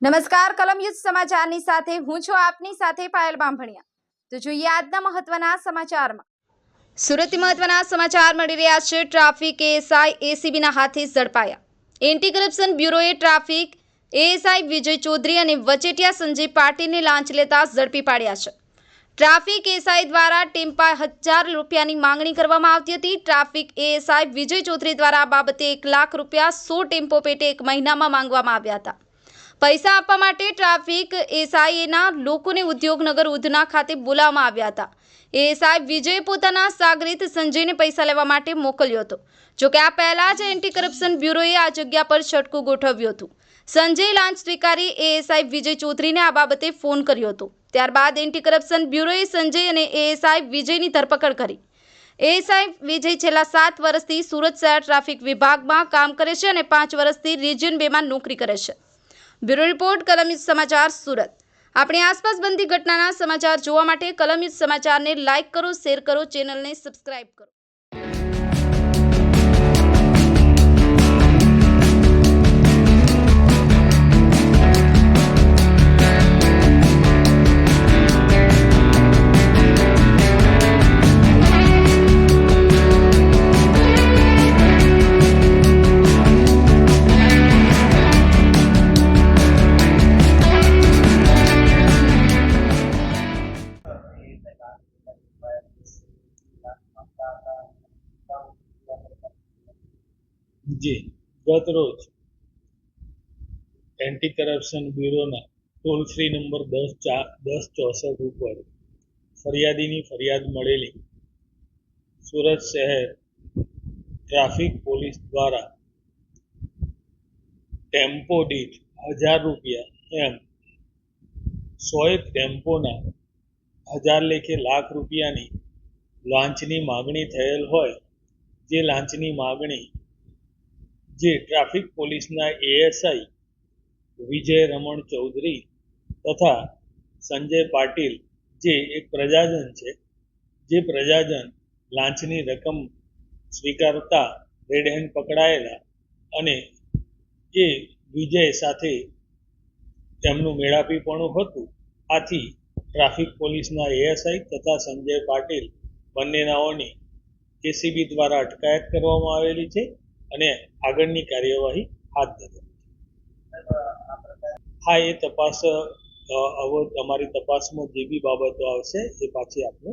નમસ્કાર કલમ યુદ્ધ સમાચારની સાથે હું છું આપની સાથે પાયલ બામભણિયા। તો જોઈએ આજના મહત્વના સમાચારમાં। સુરતથી મહત્વના સમાચાર મળી રહ્યા છે। ટ્રાફિક એએસઆઈ એસીબીના હાથે ઝડપાયા। એન્ટી કરપ્શન બ્યુરોએ ટ્રાફિક એએસઆઈ વિજય ચૌધરી અને વચેટિયા સંજય પાટીલને લાંચ લેતા ઝડપી પાડ્યા છે। ટ્રાફિક એએસઆઈ દ્વારા ટેમ્પા 1000 રૂપિયાની માંગણી કરવામાં આવતી હતી। ટ્રાફિક એએસઆઈ વિજય ચૌધરી દ્વારા આ બાબતે 1 લાખ રૂપિયા 100 ટેમ્પો પેટે 1 મહિનામાં માંગવામાં આવ્યા હતા। પૈસા આપવા માટે ટ્રાફિક એએસઆઈના લોકોને ઉદ્યોગનગર ઉધના ખાતે બોલાવવામાં આવ્યા હતા। એએસઆઈ વિજય પોતાના સાગરીત સંજયને પૈસા લેવા માટે મોકલ્યો હતો। જોકે આ પહેલા જ એન્ટી કરપ્શન બ્યુરોએ આ જગ્યા પર છટકું ગોઠવ્યું હતું। સંજય લાંચ સ્વીકારી એએસઆઈ વિજય ચૌધરીને આ બાબતે ફોન કર્યો હતો। ત્યારબાદ એન્ટી કરપ્શન બ્યુરોએ સંજય અને એએસઆઈ વિજયની ધરપકડ કરી। એએસઆઈ વિજય છેલ્લા 7 વર્ષથી સુરત શહેર ટ્રાફિક વિભાગમાં કામ કરે છે અને 5 વર્ષથી રિજિયન 2 માં નોકરી કરે છે। બ્યુરો રિપોર્ટ કલમ યુદ્ધ સમાચાર સુરત। આપણી આસપાસ બનતી ઘટનાના સમાચાર જોવા માટે કલમ યુદ્ધ સમાચારને લાઇક કરો, શેર કરો, ચેનલને સબસ્ક્રાઇબ કરો। जी गत रोज एंटी करप्शन ब्यूरोना टोल फ्री नंबर 1064 पर फरियादी फरियाद मळेली सूरत शहर ट्राफिक पोलीस द्वारा टेम्पो दीठ 1000 रुपया एम 100 टेम्पोना 1000 लेखे लाख रुपयानी लांचनी मागणी थયેલ હોય જે લાંચની માગણી જે ટ્રાફિક પોલીસના એએસઆઈ વિજય રમણ ચૌધરી તથા સંજય પાટીલ જે એક પ્રજાજન છે, જે પ્રજાજન લાંચની રકમ સ્વીકારતા રેડ હેન્ડ પકડાયેલા અને એ વિજય સાથે તેમનું મેળાપીપણું હતું। આથી ટ્રાફિક પોલીસના એએસઆઈ તથા સંજય પાટીલ બંનેનાઓની એસીબી દ્વારા અટકાયત કરવામાં આવેલી છે અને આગળની કાર્યવાહી હાથ ધરી છે। હા, એ તપાસ અમારી તપાસમાં જે બી બાબતો આવશે એ પાછી આપણે